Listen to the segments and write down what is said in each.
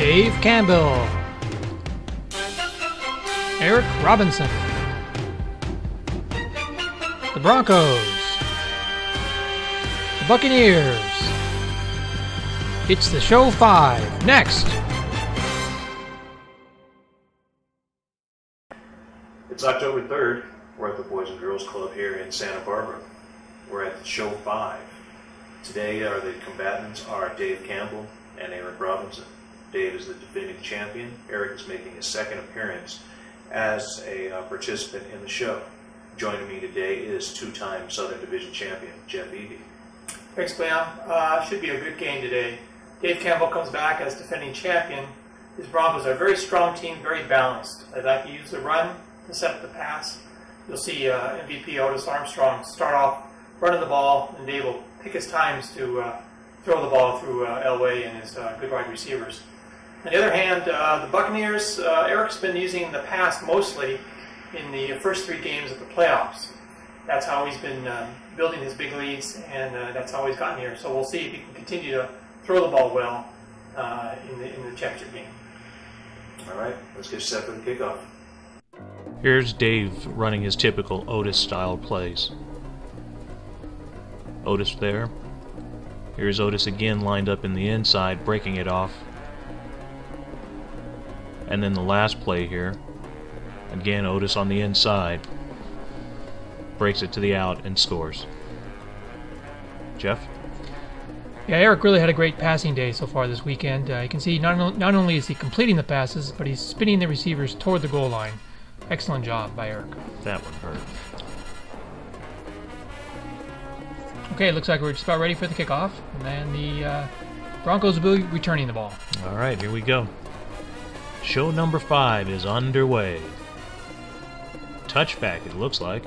Dave Campbell, Eric Robinson, the Broncos, the Buccaneers. It's the Show 5. Next. It's October 3rd. We're at the Boys and Girls Club here in Santa Barbara. We're at the Show 5. Today the combatants are Dave Campbell and Eric Robinson. Dave is the defending champion. Eric is making his second appearance as a participant in the show. Joining me today is two-time Southern Division champion Jeff Evey. Thanks, Leon. Should be a good game today. Dave Campbell comes back as defending champion. His Broncos are a very strong team, very balanced. They like to use the run to set up the pass. You'll see MVP Otis Armstrong start off running the ball, and Dave will pick his times to throw the ball through Elway and his good wide receivers. On the other hand, the Buccaneers, Eric's been using the pass mostly in the first three games of the playoffs. That's how he's been building his big leads, and that's how he's gotten here. So we'll see if he can continue to throw the ball well in the championship game. All right, let's get set for the kickoff. Here's Dave running his typical Otis-style plays. Otis there. Here's Otis again lined up in the inside, breaking it off. And then the last play here. Again, Otis on the inside. Breaks it to the out and scores. Jeff? Yeah, Eric really had a great passing day so far this weekend. You can see not only is he completing the passes, but he's spinning the receivers toward the goal line. Excellent job by Eric. That one hurt. Okay, looks like we're just about ready for the kickoff. And then the Broncos will be returning the ball. All right, here we go. Show number 5 is underway. Touchback, it looks like.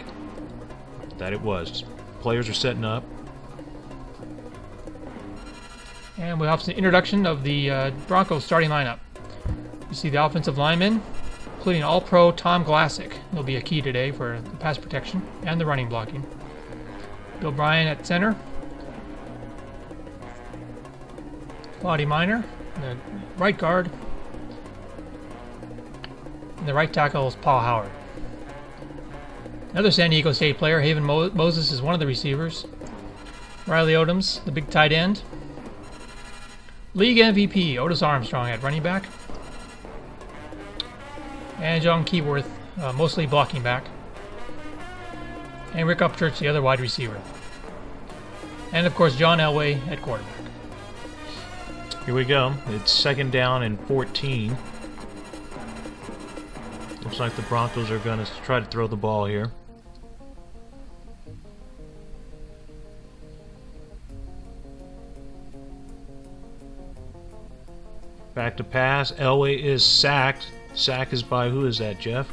That it was. Players are setting up. And we'll have an introduction of the Broncos starting lineup. You see the offensive linemen, including All-Pro Tom Glassick. He'll be a key today for the pass protection and the running blocking. Bill Bryan at center. Lottie Minor, the right guard. And the right tackle is Paul Howard. Another San Diego State player, Haven Moses, is one of the receivers. Riley Odoms, the big tight end. League MVP, Otis Armstrong at running back. And John Keyworth, mostly blocking back. And Rick Upchurch, the other wide receiver. And of course, John Elway at quarterback. Here we go. It's second down and 14. Looks like the Broncos are going to try to throw the ball here. Back to pass. Elway is sacked. Sack is by, who is that, Jeff?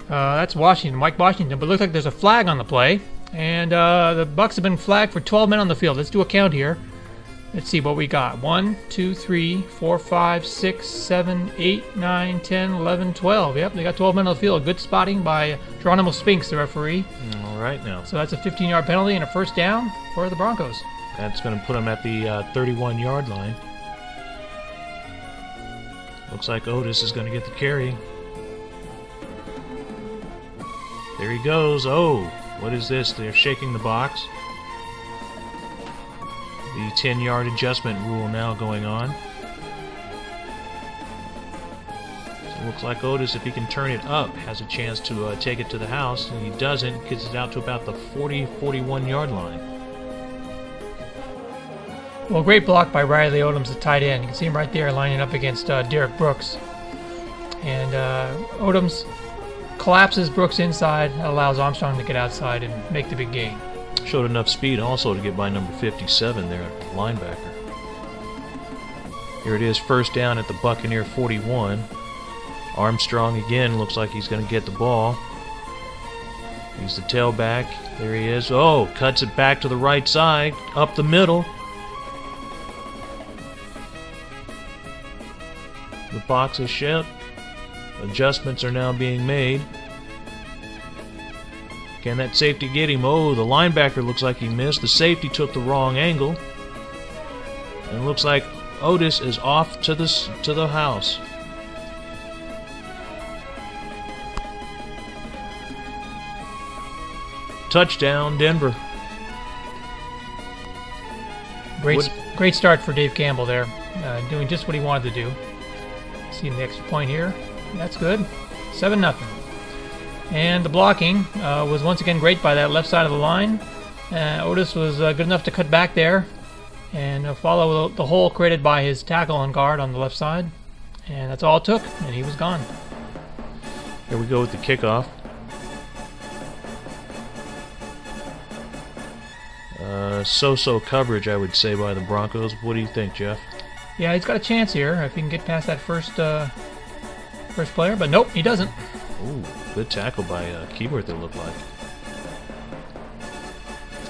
That's Washington, Mike Washington. But it looks like there's a flag on the play. And the Bucs have been flagged for 12 men on the field. Let's do a count here. Let's see what we got. 1, 2, 3, 4, 5, 6, 7, 8, 9, 10, 11, 12. Yep, they got 12 men on the field. Good spotting by Geronimo Spinks, the referee. All right now. So that's a 15-yard penalty and a first down for the Broncos. That's going to put them at the 31-yard line. Looks like Otis is going to get the carry. There he goes. Oh, what is this? They're shaking the box. The 10-yard adjustment rule now going on. So it looks like Otis, if he can turn it up, has a chance to take it to the house. And he doesn't. Gets it out to about the 41-yard line. Well, great block by Riley Odoms, the tight end. You can see him right there lining up against Derek Brooks. And Odoms collapses Brooks inside. That allows Armstrong to get outside and make the big gain. Showed enough speed also to get by number 57 there, linebacker. Here it is, first down at the Buccaneer 41. Armstrong again looks like he's going to get the ball. He's the tailback. There he is. Oh, cuts it back to the right side, up the middle. The box is shipped. Adjustments are now being made. Can that safety get him? Oh, the linebacker looks like he missed. The safety took the wrong angle. And it looks like, Otis is off to the house. Touchdown, Denver. Great start for Dave Campbell there, doing just what he wanted to do. See the extra point here. That's good. 7-0. And the blocking was once again great by that left side of the line. Otis was good enough to cut back there and follow the hole created by his tackle on guard on the left side. And that's all it took, and he was gone. Here we go with the kickoff. So-so coverage, I would say, by the Broncos. What do you think, Jeff? Yeah, he's got a chance here if he can get past that first player, but nope, he doesn't. Ooh, good tackle by Keyworth, it looked like.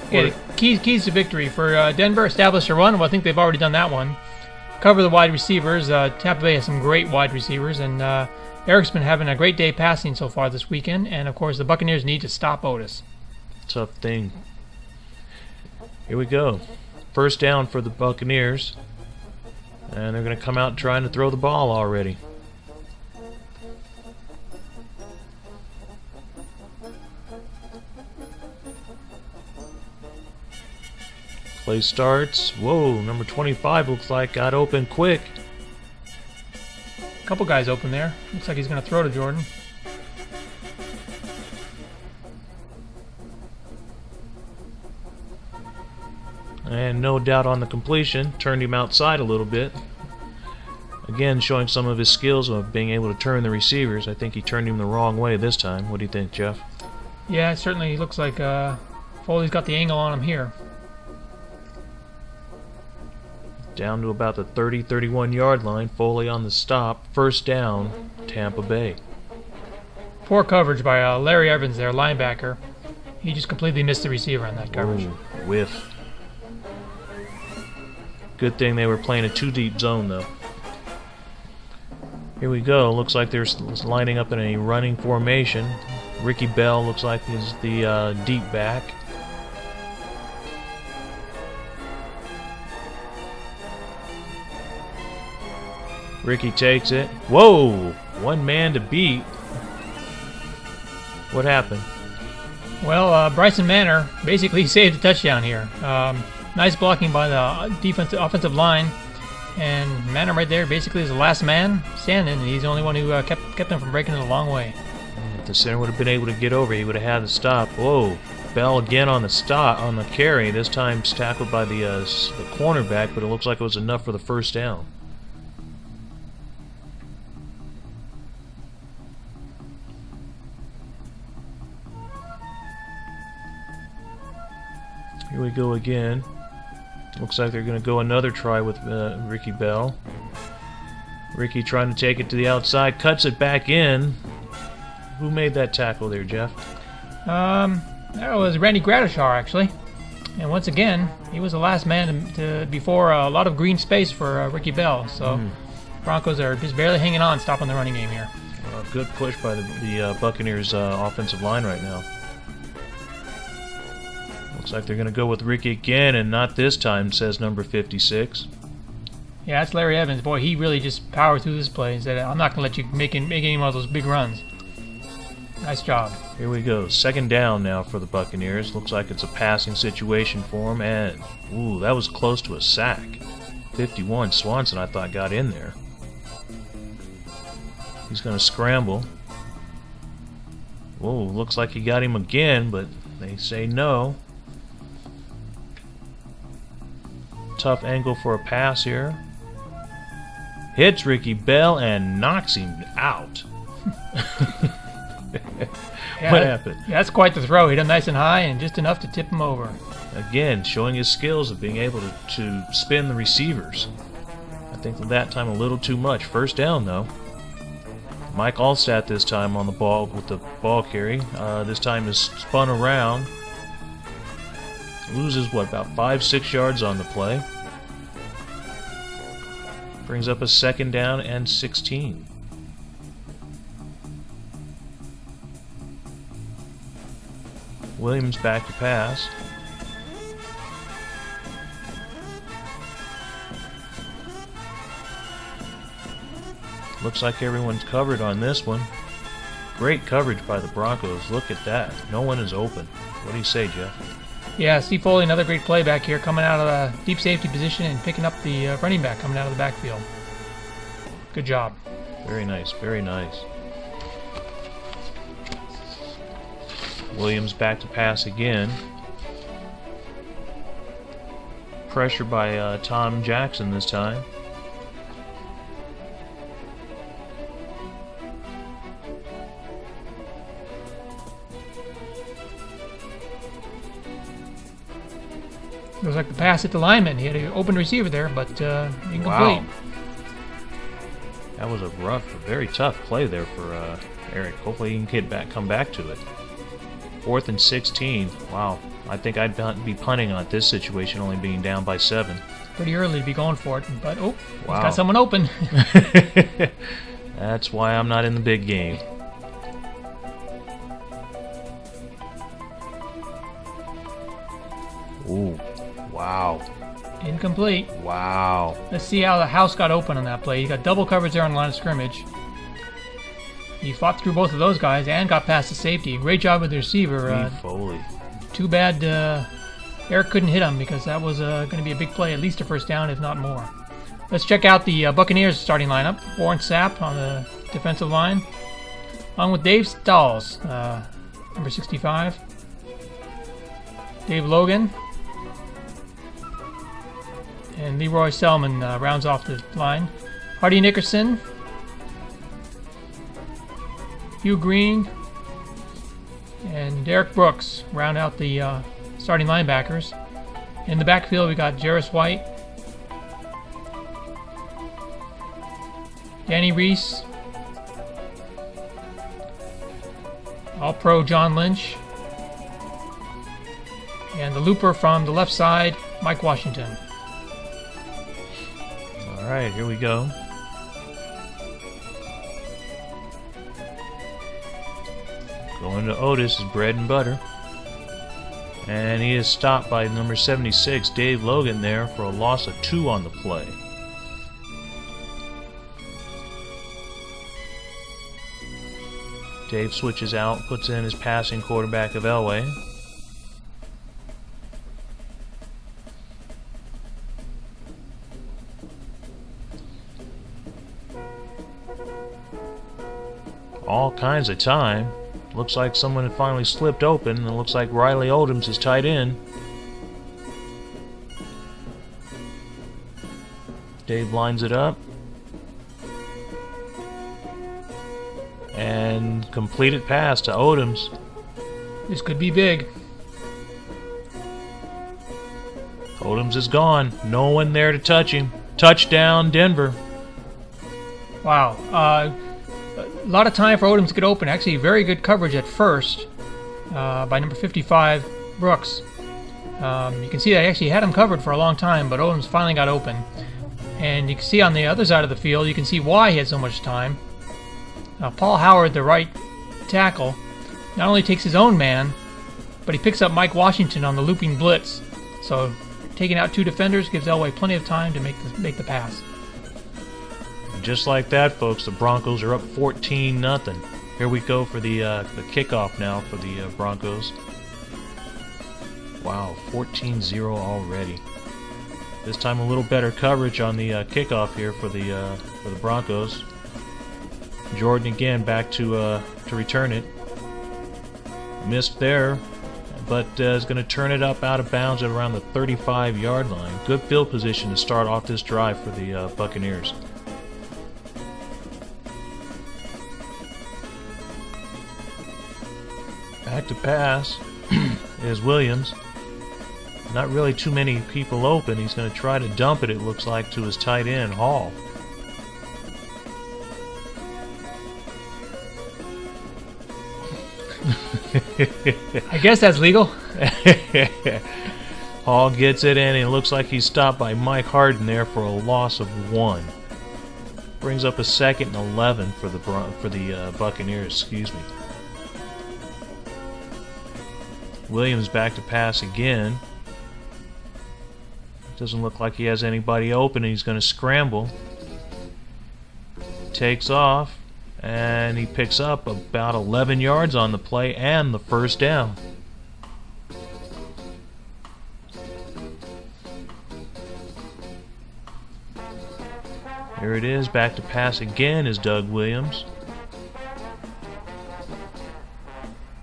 Okay, keys to victory for Denver. Establish a run. Well, I think they've already done that one. Cover the wide receivers. Tampa Bay has some great wide receivers, and Eric's been having a great day passing so far this weekend. And of course, the Buccaneers need to stop Otis. Tough thing. Here we go. First down for the Buccaneers. And they're going to come out trying to throw the ball already. Play starts. Whoa, number 25 looks like got open quick. A couple guys open there. Looks like he's going to throw to Jordan. And no doubt on the completion, turned him outside a little bit. Again, showing some of his skills of being able to turn the receivers. I think he turned him the wrong way this time. What do you think, Jeff? Yeah, it certainly looks like Foley's got the angle on him here. Down to about the 30-31 yard line. Foley on the stop. First down, Tampa Bay. Poor coverage by Larry Evans there, linebacker. He just completely missed the receiver on that coverage. Ooh, whiff. Good thing they were playing a too-deep zone, though. Here we go. Looks like they're lining up in a running formation. Ricky Bell looks like he's the deep back. Ricky takes it. Whoa! One man to beat. What happened? Well, Bryson Manor basically saved a touchdown here. Nice blocking by the offensive line, and Manor right there basically is the last man standing, and he's the only one who kept him from breaking it a long way. If the center would have been able to get over, he would have had the stop. Whoa! Bell again on the stop on the carry. This time tackled by the cornerback, but it looks like it was enough for the first down. Here we go again. Looks like they're going to go another try with Ricky Bell. Ricky trying to take it to the outside, cuts it back in. Who made that tackle there, Jeff? That was Randy Gradishar, actually. And once again, he was the last man before a lot of green space for Ricky Bell. So Broncos are just barely hanging on, stopping the running game here. Good push by the Buccaneers offensive line right now. Looks like they're going to go with Ricky again, and not this time, says number 56. Yeah, that's Larry Evans. Boy, he really just powered through this play and said, I'm not going to let you make any more of those big runs. Nice job. Here we go. Second down now for the Buccaneers. Looks like it's a passing situation for them, and ooh, that was close to a sack. 51, Swanson, I thought, got in there. He's going to scramble. Whoa, looks like he got him again, but they say no. Tough angle for a pass here. Hits Ricky Bell and knocks him out. What happened? Yeah, that's quite the throw. Hit him nice and high and just enough to tip him over. Again, showing his skills of being able to spin the receivers. I think that time a little too much. First down, though. Mike Allstat this time on the ball with the ball carry. This time is spun around. Loses, what, about 5-6 yards on the play. Brings up a second down and 16. Williams back to pass. Looks like everyone's covered on this one. Great coverage by the Broncos. Look at that. No one is open. What do you say, Jeff? Yeah, Steve Foley, another great play back here, coming out of a deep safety position and picking up the running back coming out of the backfield. Good job. Very nice, very nice. Williams back to pass again. Pressure by Tom Jackson this time. Looks like the pass hit the lineman. He had an open receiver there, but incomplete. Wow. That was a rough, very tough play there for Eric. Hopefully he can come back to it. 4th and 16. Wow. I think I'd be punting on this situation, only being down by 7. Pretty early to be going for it, but oh, wow. He's got someone open. That's why I'm not in the big game. Ooh. Wow. Incomplete. Wow. Let's see how the house got open on that play. He got double coverage there on the line of scrimmage. He fought through both of those guys and got past the safety. Great job with the receiver. Foley. Too bad Eric couldn't hit him, because that was going to be a big play, at least a first down, if not more. Let's check out the Buccaneers starting lineup. Warren Sapp on the defensive line, along with Dave Stalls, number 65. Dave Logan. And Leroy Selman rounds off the line. Hardy Nickerson. Hugh Green. And Derek Brooks round out the starting linebackers. In the backfield, we got Jarris White. Danny Reese. All-Pro John Lynch. And the looper from the left side, Mike Washington. Alright, here we go. Going to Otis is bread and butter. And he is stopped by number 76, Dave Logan, there for a loss of 2 on the play. Dave switches out, puts in his passing quarterback of Elway. All kinds of time. Looks like someone had finally slipped open, and it looks like Riley Odoms is tight end. Dave lines it up. And completed pass to Odoms. This could be big. Odoms is gone. No one there to touch him. Touchdown, Denver. Wow. A lot of time for Odoms to get open. Actually, very good coverage at first by number 55, Brooks. You can see I actually had him covered for a long time, but Odoms finally got open. And you can see on the other side of the field, you can see why he had so much time. Paul Howard, the right tackle, not only takes his own man, but he picks up Mike Washington on the looping blitz. So taking out 2 defenders gives Elway plenty of time to make the pass. Just like that, folks, the Broncos are up 14-0. Here we go for the kickoff now for the Broncos. Wow, 14-0 already. This time a little better coverage on the kickoff here for the Broncos. Jordan again back to return it. Missed there, but is going to turn it up out of bounds at around the 35-yard line. Good field position to start off this drive for the Buccaneers. Back to pass is Williams. Not really too many people open. He's going to try to dump it, it looks like, to his tight end, Hall. I guess that's legal. Hall gets it in, and it looks like he's stopped by Mike Harden there for a loss of 1. Brings up a 2nd and 11 for the Buccaneers. Excuse me. Williams back to pass again. Doesn't look like he has anybody open, and he's going to scramble. takes off, and he picks up about 11 yards on the play and the first down. Here it is, back to pass again is Doug Williams.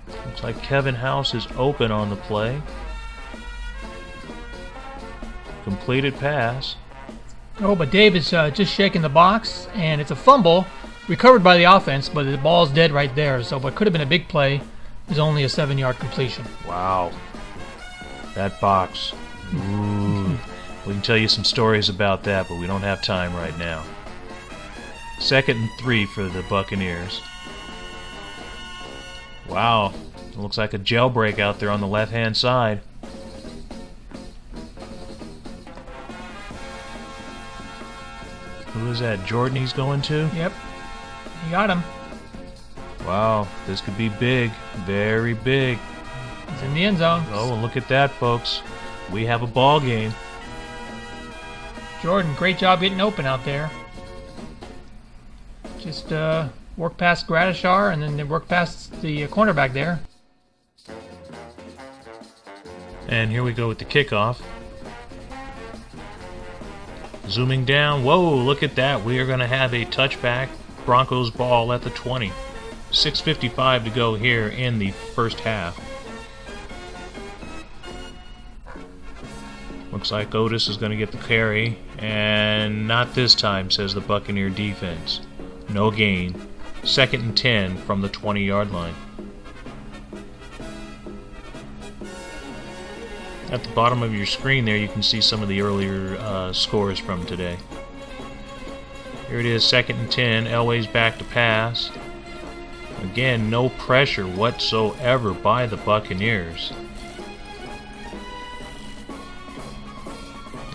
Looks like Kevin House is open on the play. Completed pass. Oh, but Dave is just shaking the box, and it's a fumble recovered by the offense, but the ball's dead right there. So what could have been a big play is only a 7-yard completion. Wow. That box. Ooh. We can tell you some stories about that, but we don't have time right now. 2nd and 3 for the Buccaneers. Wow. It looks like a jailbreak out there on the left-hand side. Who is that? Jordan he's going to? Yep. You got him. Wow. This could be big. Very big. He's in the end zone. Oh, and look at that, folks. We have a ball game. Jordan, great job getting open out there. Just work past Gradishar and then they work past the cornerback there. And here we go with the kickoff. Zooming down. Whoa, look at that. We are going to have a touchback. Broncos ball at the 20. 6:55 to go here in the first half. Looks like Otis is going to get the carry, and not this time, says the Buccaneer defense. No gain. 2nd and 10 from the 20-yard line. At the bottom of your screen there, you can see some of the earlier scores from today. Here it is, 2nd and 10. Elway's back to pass. Again, no pressure whatsoever by the Buccaneers.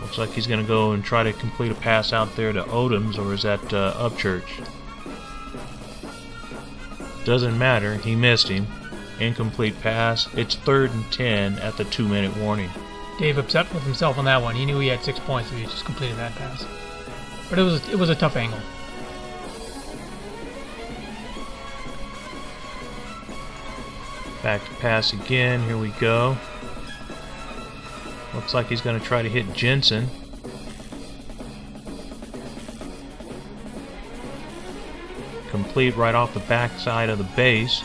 Looks like he's going to go and try to complete a pass out there to Odoms, or is that Upchurch? Doesn't matter. He missed him. Incomplete pass. It's 3rd and 10 at the 2-minute warning. Dave upset with himself on that one. He knew he had 6 points if he just completed that pass. But it was a tough angle. Back to pass again. Here we go. Looks like he's going to try to hit Jensen. Complete right off the backside of the base.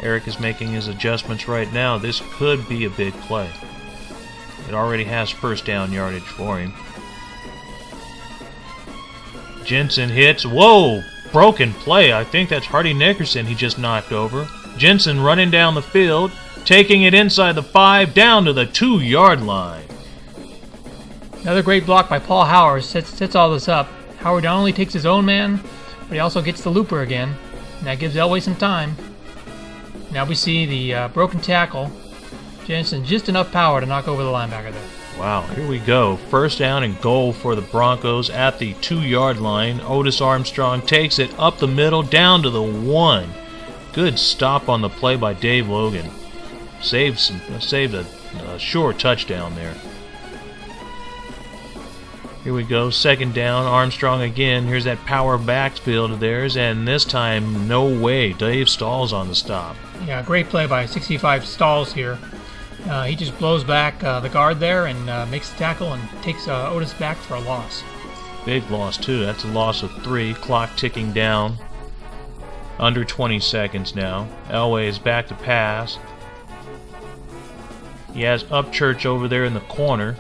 Eric is making his adjustments right now. This could be a big play. It already has first down yardage for him. Jensen hits. Whoa! Broken play. I think that's Hardy Nickerson he just knocked over. Jensen running down the field, taking it inside the 5, down to the 2-yard line. Another great block by Paul Howard sets all this up. Howard not only takes his own man, but he also gets the looper again, and that gives Elway some time. Now we see the broken tackle. Jensen just enough power to knock over the linebacker there. Wow, here we go. First down and goal for the Broncos at the 2-yard line. Otis Armstrong takes it up the middle, down to the 1. Good stop on the play by Dave Logan. Saved a short touchdown there. Here we go, 2nd down, Armstrong again. Here's that power backfield of theirs, and this time, no way. Dave Stahl's on the stop. Yeah, great play by 65 Stalls here. He just blows back the guard there and makes the tackle and takes Otis back for a loss. Big loss, too. That's a loss of 3. Clock ticking down. Under 20 seconds now. Elway is back to pass. He has Upchurch over there in the corner.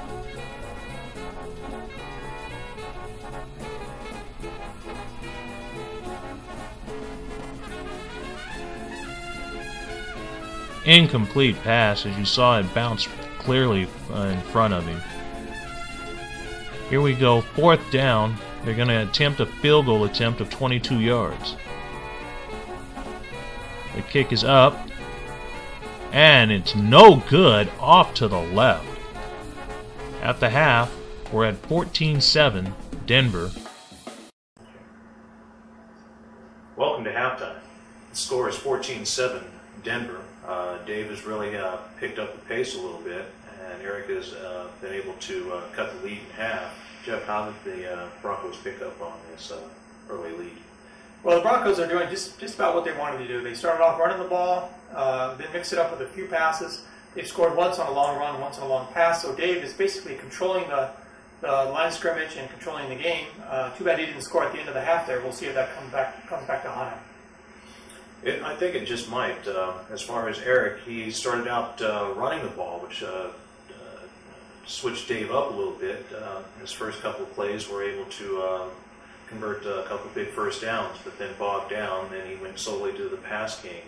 Incomplete pass. As you saw, it bounced clearly in front of him. Here we go, 4th down. They're going to attempt a field goal attempt of 22 yards. The kick is up, and it's no good, off to the left. At the half, we're at 14-7, Denver. Welcome to halftime. The score is 14-7, Denver. Dave has really picked up the pace a little bit, and Eric has been able to cut the lead in half. Jeff, how did the Broncos pick up on this early lead? Well, the Broncos are doing just about what they wanted to do. They started off running the ball, then mixed it up with a few passes. They've scored once on a long run, once on a long pass. So Dave is basically controlling the line of scrimmage and controlling the game. Too bad he didn't score at the end of the half there. We'll see if that comes back to haunt him. I think it just might. As far as Eric, he started out running the ball, which switched Dave up a little bit. His first couple of plays were able to convert a couple of big first downs, but then bogged down, and he went solely to the pass game.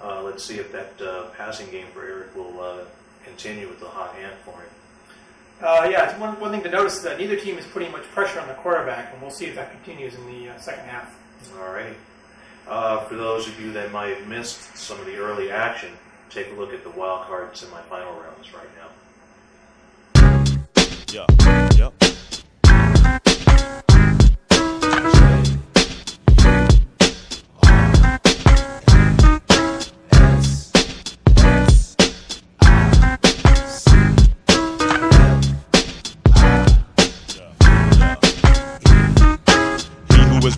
Let's see if that passing game for Eric will continue with the hot hand for him. Yeah, it's one thing to notice is that neither team is putting much pressure on the quarterback, and we'll see if that continues in the second half. All right. For those of you that might have missed some of the early action, take a look at the wild card semifinal rounds right now. Yeah.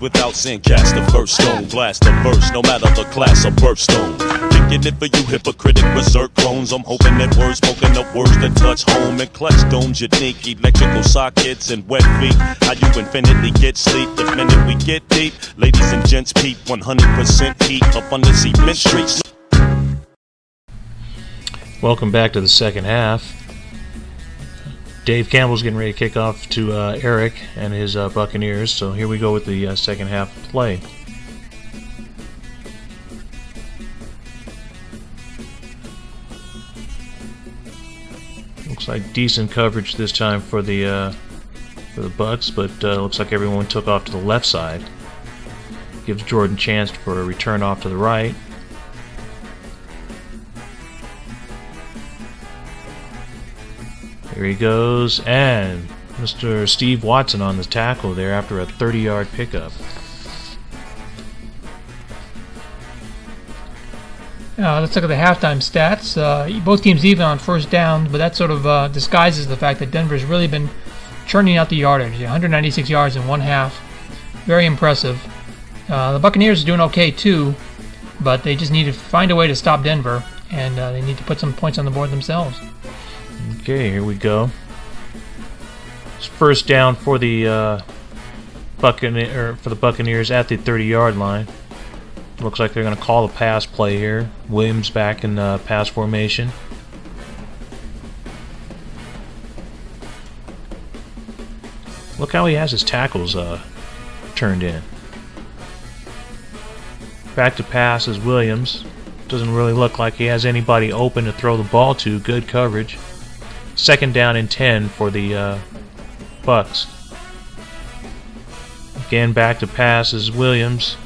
Without sin, cast the first stone, blast the verse, no matter the class or birthstone. Kicking it for you hypocritic berserk clones. I'm hoping that words spoken up words that touch home and clutch domes, unique electrical sockets and wet feet. How you infinitely get sleep the minute we get deep. Ladies and gents, peep 100% heat up on the cement streets. Welcome back to the second half. Dave Campbell's getting ready to kick off to Eric and his Buccaneers. So here we go with the second half play. Looks like decent coverage this time for the Bucs, but looks like everyone took off to the left side. Gives Jordan a chance for a return off to the right. Here he goes, and Mr. Steve Watson on the tackle there after a 30-yard pickup. Let's look at the halftime stats. Both teams even on first down, but that sort of disguises the fact that Denver's really been churning out the yardage. 196 yards in one half. Very impressive. The Buccaneers are doing okay too, but they just need to find a way to stop Denver, and they need to put some points on the board themselves. Okay, here we go. It's first down for the Buccaneers at the 30-yard line. Looks like they're going to call a pass play here. Williams back in pass formation. Look how he has his tackles turned in. Back to pass is Williams. Doesn't really look like he has anybody open to throw the ball to. Good coverage. Second down and 10 for the Bucs. Again, back to pass is Williams.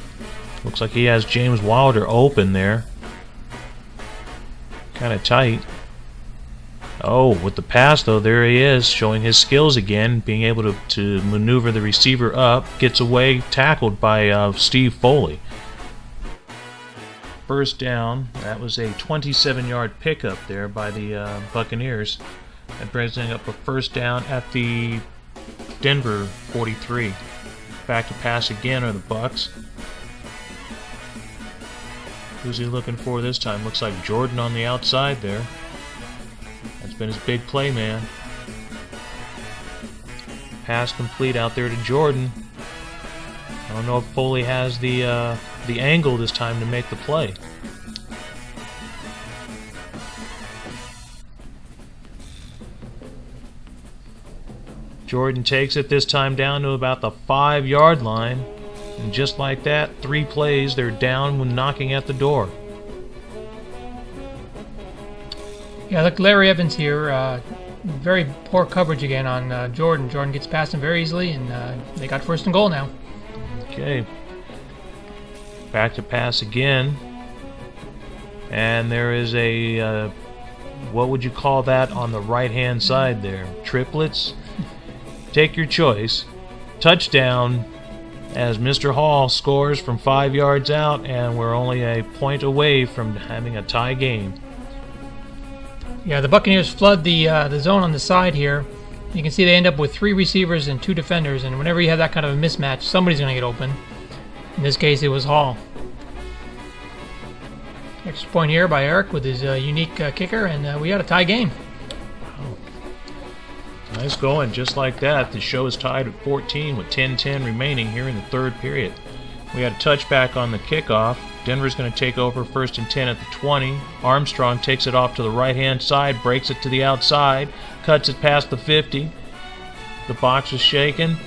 Looks like he has James Wilder open there. Kind of tight. Oh, with the pass though, there he is, showing his skills again, being able to maneuver the receiver up. Gets away, tackled by Steve Foley. First down. That was a 27-yard pickup there by the Buccaneers. And brings up a first down at the Denver 43. Back to pass again are the Bucs. Who's he looking for this time? Looks like Jordan on the outside there. That's been his big play, man. Pass complete out there to Jordan. I don't know if Foley has the angle this time to make the play. Jordan takes it this time down to about the 5-yard line. And just like that, 3 plays, they're down when knocking at the door. Yeah, look, Larry Evans here. Very poor coverage again on Jordan. Jordan gets past him very easily, and they got first and goal now. Okay. Back to pass again. And there is a, what would you call that on the right-hand side there? Triplets? Take your choice. Touchdown as Mr. Hall scores from 5 yards out, and we're only a point away from having a tie game. Yeah, the Buccaneers flood the zone on the side here, You can see they end up with 3 receivers and 2 defenders, and whenever you have that kind of a mismatch, somebody's going to get open. In this case, it was Hall. Extra point here by Eric with his unique kicker, and we got a tie game. Nice going, just like that. The show is tied at 14 with 10:10 remaining here in the third period. We had a touchback on the kickoff. Denver's going to take over 1st and 10 at the 20. Armstrong takes it off to the right-hand side, breaks it to the outside, cuts it past the 50. The box is shaken.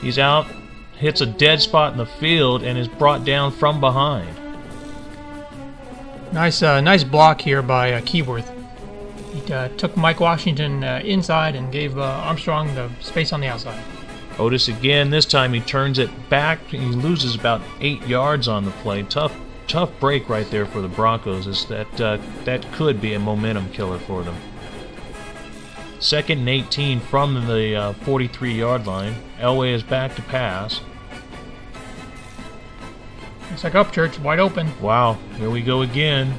He's out, hits a dead spot in the field, and is brought down from behind. Nice block here by Keyworth. He took Mike Washington inside and gave Armstrong the space on the outside. Otis again. This time he turns it back. He loses about 8 yards on the play. Tough break right there for the Broncos. That could be a momentum killer for them. 2nd and 18 from the 43-yard line. Elway is back to pass. Looks like Upchurch wide open. Wow, here we go again.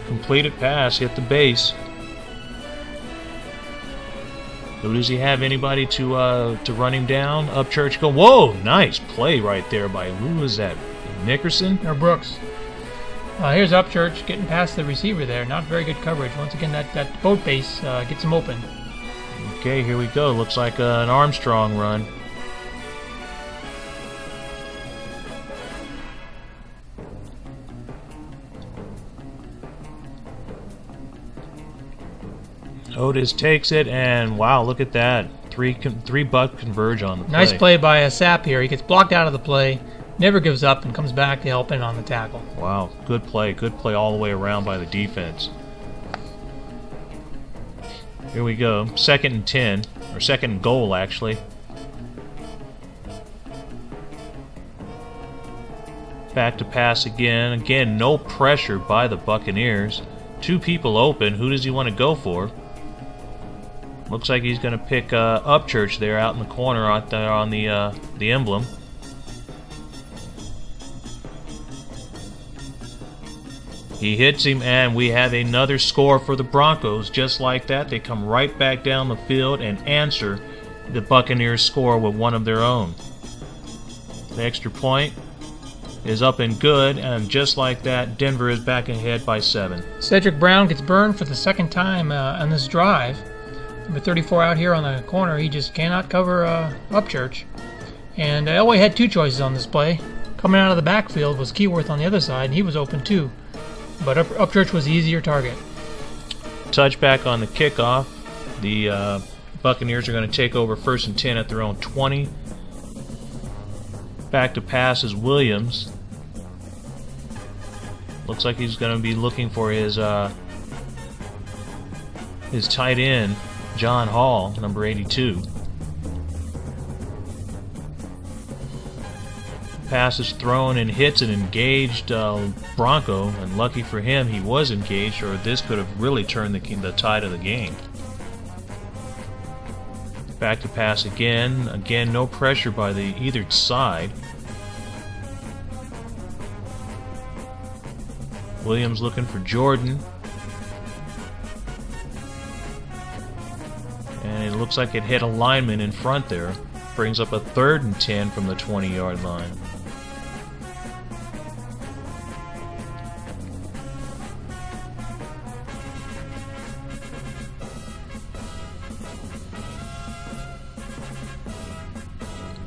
Completed pass, hit the base. So does he have anybody to run him down? Upchurch go. Whoa, nice play right there by, who was that? Nickerson? Or Brooks. Here's Upchurch getting past the receiver there. Not very good coverage. Once again, that boat base gets him open. Okay, here we go. Looks like an Armstrong run. Otis takes it, and wow, look at that. Three buck converge on the play. Nice play by Sapp here. He gets blocked out of the play, never gives up, and comes back to help in on the tackle. Wow, good play all the way around by the defense. Here we go, 2nd and 10, or 2nd and goal actually. Back to pass again. Again, no pressure by the Buccaneers. 2 people open. Who does he want to go for? Looks like he's going to pick Upchurch there out in the corner out there on the emblem. He hits him, and we have another score for the Broncos. Just like that, they come right back down the field and answer the Buccaneers' score with one of their own. The extra point is up and good, and just like that, Denver is back ahead by 7. Cedric Brown gets burned for the 2nd time on this drive. Number 34 out here on the corner, he just cannot cover Upchurch. And Elway had 2 choices on this play. Coming out of the backfield was Keyworth on the other side, and he was open too. But Upchurch was the easier target. Touchback on the kickoff. The Buccaneers are going to take over 1st and 10 at their own 20. Back to pass is Williams. Looks like he's going to be looking for his tight end, John Hall, number 82. Pass is thrown and hits an engaged Bronco, and lucky for him he was engaged, or this could have really turned the tide of the game. Back to pass again. Again, no pressure by either side. Williams looking for Jordan. And it looks like it hit a lineman in front there. Brings up a 3rd and 10 from the 20-yard line.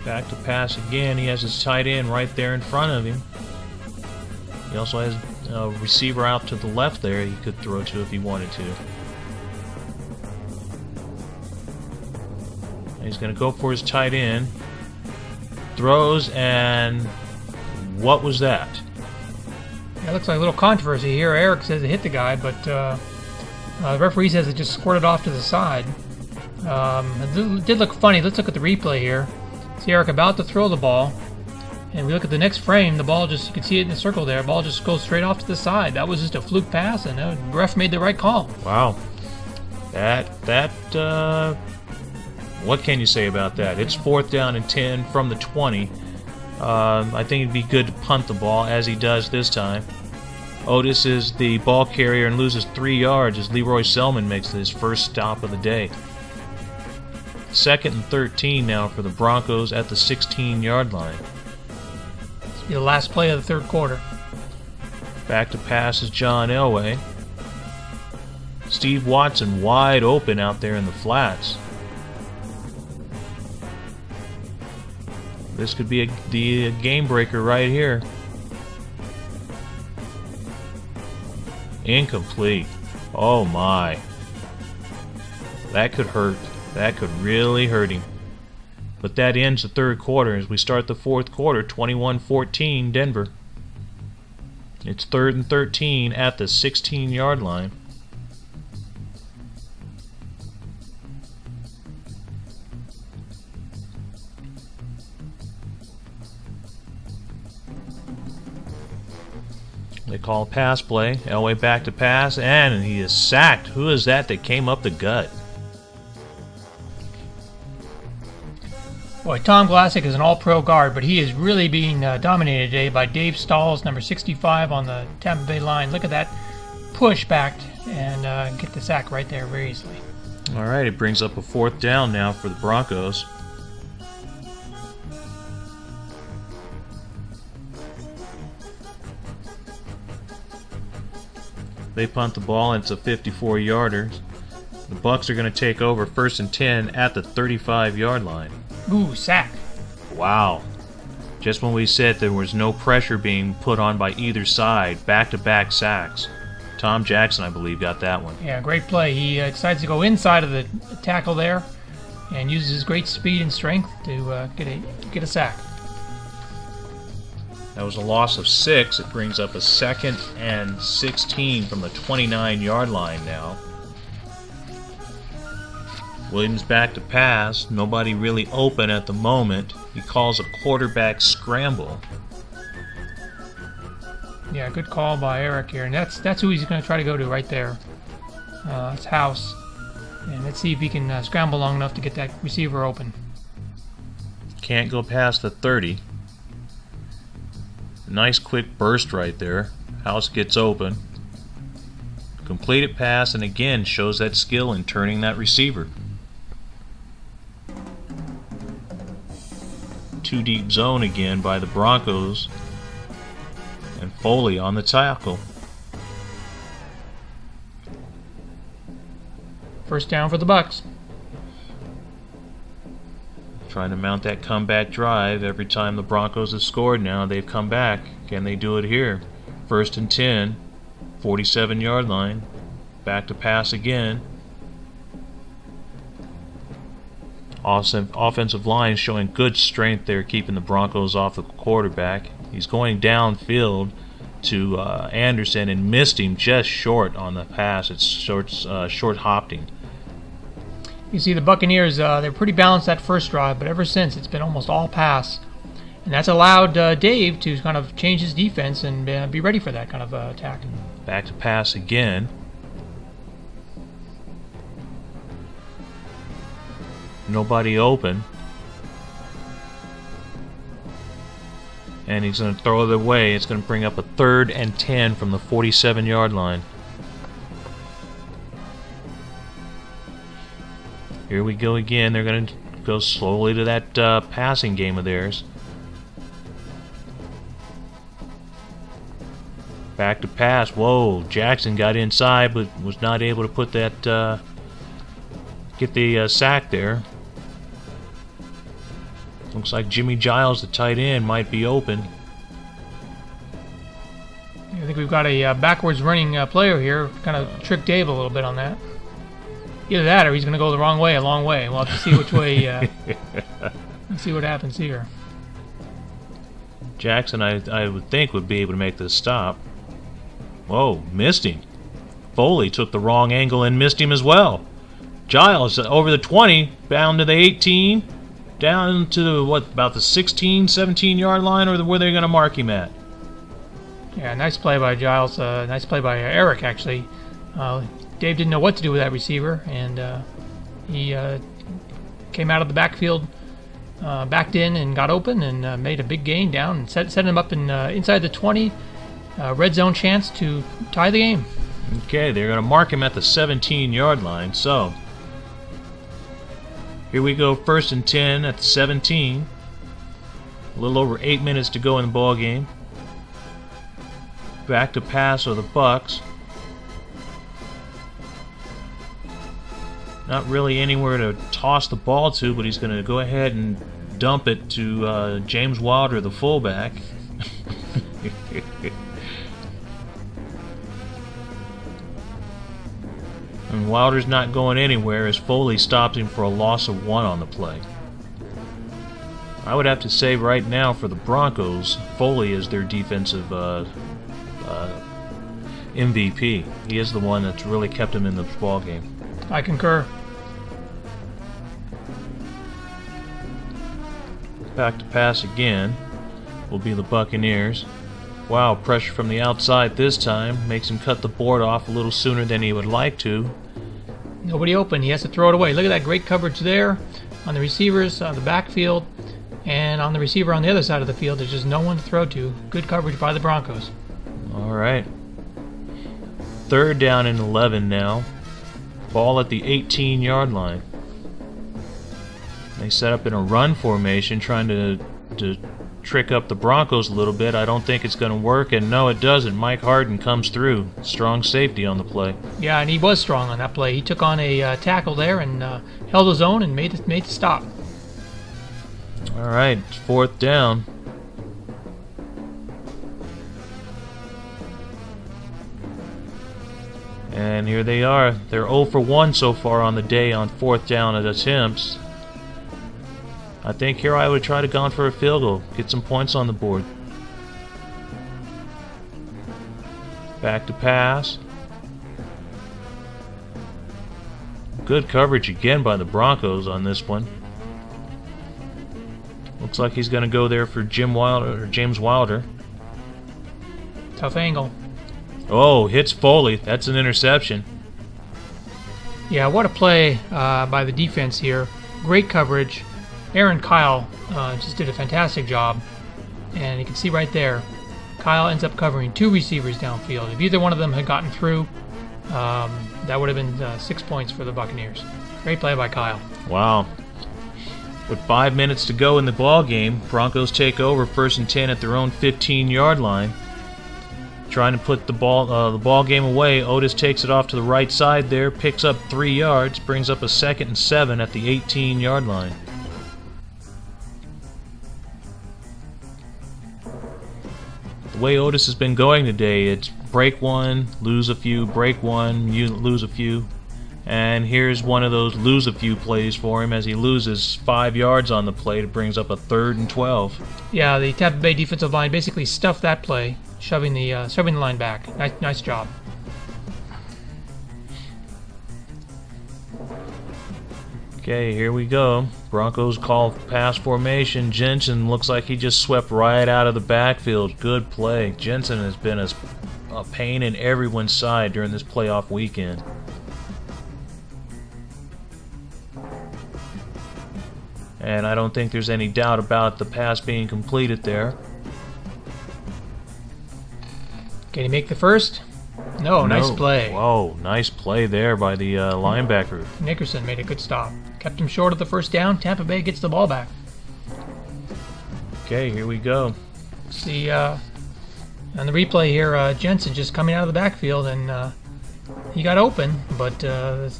Back to pass again. He has his tight end right there in front of him. He also has a receiver out to the left there he could throw to if he wanted to. And he's going to go for his tight end. Throws, and what was that? It looks like a little controversy here. Eric says it hit the guy, but the referee says it just squirted off to the side. It did look funny. Let's look at the replay here. See Eric about to throw the ball, and we look at the next frame. The ball just, you can see it in the circle there. The ball just goes straight off to the side. That was just a fluke pass, and the ref made the right call. Wow. What can you say about that? It's 4th down and 10 from the 20. I think it'd be good to punt the ball, as he does this time. Otis is the ball carrier and loses 3 yards as Leroy Selman makes his first stop of the day. 2nd and 13 now for the Broncos at the 16-yard line. This will be the last play of the 3rd quarter. Back to pass is John Elway. Steve Watson wide open out there in the flats. This could be the game breaker right here. Incomplete. Oh my. That could hurt. That could really hurt him. But that ends the 3rd quarter as we start the 4th quarter, 21-14 Denver. It's 3rd and 13 at the 16-yard line. They call a pass play. Elway back to pass, and he is sacked. Who is that came up the gut? Boy, Tom Glassick is an all-pro guard, but he is really being dominated today by Dave Stalls, number 65 on the Tampa Bay line. Look at that push back and get the sack right there very easily. All right, it brings up a 4th down now for the Broncos. They punt the ball, and it's a 54-yarder. The Bucs are going to take over 1st and 10 at the 35-yard line. Ooh, sack. Wow. Just when we said there was no pressure being put on by either side, back-to-back sacks. Tom Jackson, I believe, got that one. Yeah, great play. He decides to go inside of the tackle there and uses his great speed and strength to get a sack. That was a loss of 6. It brings up a 2nd and 16 from the 29-yard line now. Williams back to pass. Nobody really open at the moment. He calls a quarterback scramble. Yeah, good call by Eric here. And that's who he's going to try to go to right there. It's House. And let's see if he can scramble long enough to get that receiver open. Can't go past the 30. Nice quick burst right there. House gets open. Completed pass, and again shows that skill in turning that receiver. 2 deep zone again by the Broncos. And Foley on the tackle. First down for the Bucs. Trying to mount that comeback drive. Every time the Broncos have scored now, they've come back. Can they do it here? 1st and 10, 47-yard line. Back to pass again. Offensive line showing good strength there, keeping the Broncos off the quarterback. He's going downfield to Anderson and missed him just short on the pass. It's short hopping. You see the Buccaneers, they're pretty balanced that first drive, but ever since it's been almost all pass. And that's allowed Dave to kind of change his defense and be ready for that kind of attack. Back to pass again. Nobody open. And he's going to throw it away. It's going to bring up a 3rd and 10 from the 47-yard line. Here we go again. They're going to go slowly to that passing game of theirs. Back to pass. Whoa, Jackson got inside but was not able to put that get the sack there. Looks like Jimmy Giles, the tight end, might be open. I think we've got a backwards running player here. Kind of tricked Dave a little bit on that. Either that or he's going to go the wrong way a long way. We'll have to see which way. Let's see what happens here. Jackson, I would think, would be able to make this stop. Whoa, missed him. Foley took the wrong angle and missed him as well. Giles over the 20, down to the 18, down to about the 16, 17-yard line, or where they're going to mark him at. Yeah, nice play by Giles. Nice play by Eric, actually. Dave didn't know what to do with that receiver, and he came out of the backfield backed in and got open and made a big gain down and set him up in inside the 20. Red zone chance to tie the game. Okay, they're going to mark him at the 17-yard line. So here we go, 1st and 10 at the 17. A little over 8 minutes to go in the ball game. Back to pass of the Bucks. Not really anywhere to toss the ball to, but he's going to go ahead and dump it to James Wilder, the fullback. And Wilder's not going anywhere as Foley stops him for a loss of 1 on the play. I would have to say right now for the Broncos, Foley is their defensive MVP. He is the one that's really kept him in the ball game. I concur. Back to pass again will be the Buccaneers. Wow, pressure from the outside this time makes him cut the board off a little sooner than he would like to. Nobody open. He has to throw it away. Look at that great coverage there on the receivers on the backfield, and on the receiver on the other side of the field. There's just no one to throw to. Good coverage by the Broncos. All right. 3rd down and 11 now. Ball at the 18-yard line. They set up in a run formation, trying to trick up the Broncos a little bit. I don't think it's going to work, and no, it doesn't. Mike Harden comes through. Strong safety on the play. Yeah, and he was strong on that play. He took on a tackle there and held his own and made the stop. All right, 4th down. And here they are. They're 0 for 1 so far on the day on 4th down at attempts. I think here I would try to go for a field goal, get some points on the board. Back to pass. Good coverage again by the Broncos on this one. Looks like he's going to go there for James Wilder. Tough angle. Oh, hits Foley. That's an interception. Yeah, what a play by the defense here. Great coverage. Aaron Kyle just did a fantastic job. And you can see right there, Kyle ends up covering 2 receivers downfield. If either one of them had gotten through, that would have been 6 points for the Buccaneers. Great play by Kyle. Wow. With 5 minutes to go in the ball game, Broncos take over 1st and 10 at their own 15-yard line. Trying to put the ball game away. Otis takes it off to the right side there, picks up 3 yards, brings up a 2nd and 7 at the 18-yard line. The way Otis has been going today, it's break 1, lose a few, break 1, lose a few. And here's one of those lose a few plays for him as he loses 5 yards on the play. It brings up a 3rd and 12. Yeah, the Tampa Bay defensive line basically stuffed that play, shoving the line back. Nice job. Okay, here we go. Broncos call pass formation. Jensen looks like he just swept right out of the backfield. Good play. Jensen has been a pain in everyone's side during this playoff weekend. And I don't think there's any doubt about the pass being completed there. Can he make the first? No, nice play. Whoa, nice play there by the linebacker. Nickerson made a good stop. Kept him short of the first down. Tampa Bay gets the ball back. Okay, here we go. See, on the replay here, Jensen just coming out of the backfield, and he got open, but the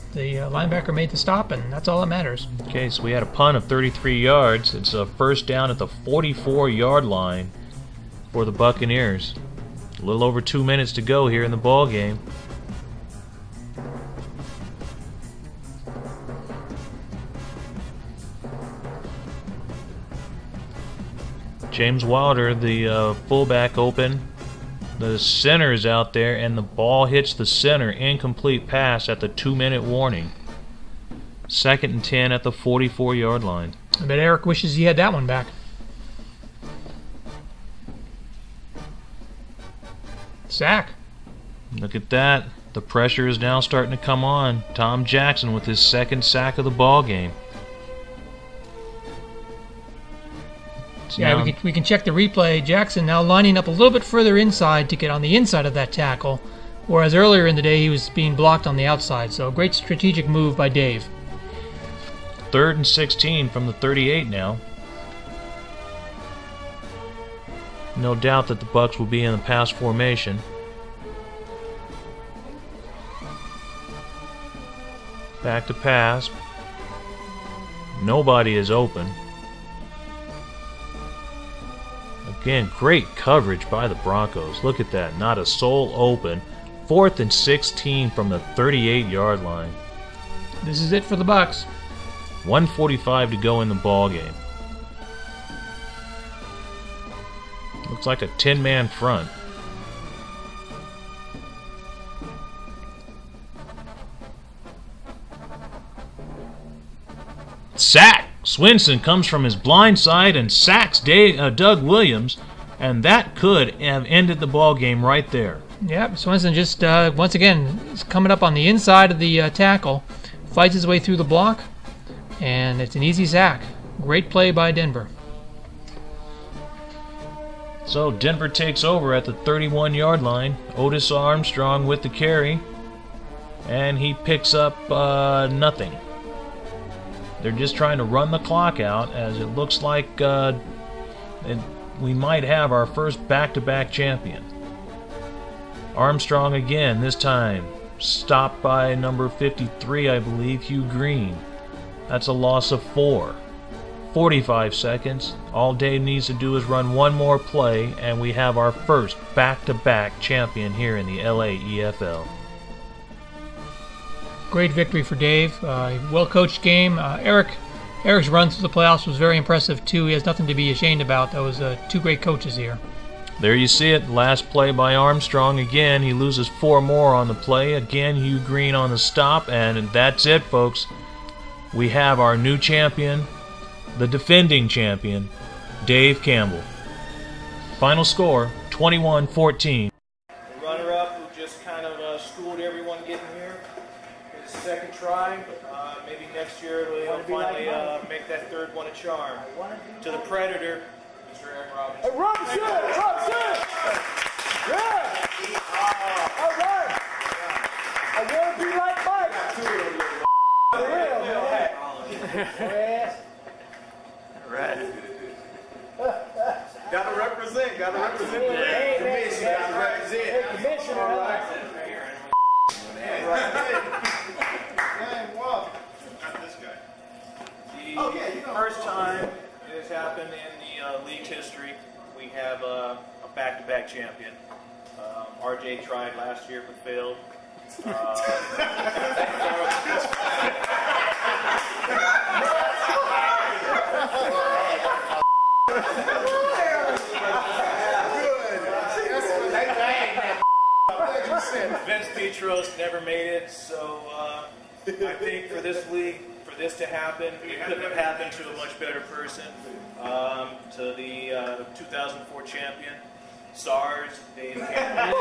linebacker made the stop, and that's all that matters. Okay, so we had a punt of 33 yards. It's a 1st down at the 44-yard line for the Buccaneers. A little over 2 minutes to go here in the ball game. James Wilder, the fullback, open. The center is out there, and the ball hits the center. Incomplete pass at the 2-minute warning. 2nd and 10 at the 44-yard line. I bet Eric wishes he had that one back. Sack. Look at that. The pressure is now starting to come on. Tom Jackson with his 2nd sack of the ball game. So Yeah, now- we can check the replay. Jackson now lining up a little bit further inside to get on the inside of that tackle, whereas earlier in the day he was being blocked on the outside. So a great strategic move by Dave. 3rd and 16 from the 38 now. No doubt that the Bucks will be in the pass formation. Back to pass. Nobody is open. Again, great coverage by the Broncos. Look at that. Not a soul open. 4th and 16 from the 38-yard line. This is it for the Bucks. 1:45 to go in the ball game. Looks like a 10-man front. Sack! Swinson comes from his blind side and sacks Doug Williams, and that could have ended the ball game right there. Yep, Swenson just, once again, is coming up on the inside of the tackle, fights his way through the block, and it's an easy sack. Great play by Denver. So Denver takes over at the 31-yard line. Otis Armstrong with the carry, and he picks up nothing. They're just trying to run the clock out, as it looks like we might have our first back-to-back champion. Armstrong again, this time stopped by number 53, I believe, Hugh Green. That's a loss of 4. 45 seconds. All Dave needs to do is run one more play, and we have our first back-to-back champion here in the LA EFL. Great victory for Dave. Well-coached game. Eric's run through the playoffs was very impressive, too. He has nothing to be ashamed about. That was 2 great coaches here. There you see it. Last play by Armstrong. Again, he loses 4 more on the play. Again, Hugh Green on the stop, and that's it, folks. We have our new champion, the defending champion, Dave Campbell. Final score, 21-14. The runner-up who just kind of schooled everyone getting here. His second try. Maybe next year he'll finally make that third one a charm. To the Predator, Mr. Eric Robinson. Robinson! Yeah! All right! I want to be like Mike. For real, man. Yes. Right. Gotta represent the commission. Gotta represent. Commissioner, All right. The first time it has happened in the league's history, we have a back-to-back champion. RJ tried last year but failed. Vince Petros never made it, so I think for this league, for this to happen, it couldn't have happened to a much better person. To the 2004 champion, SARS, Dave Campbell.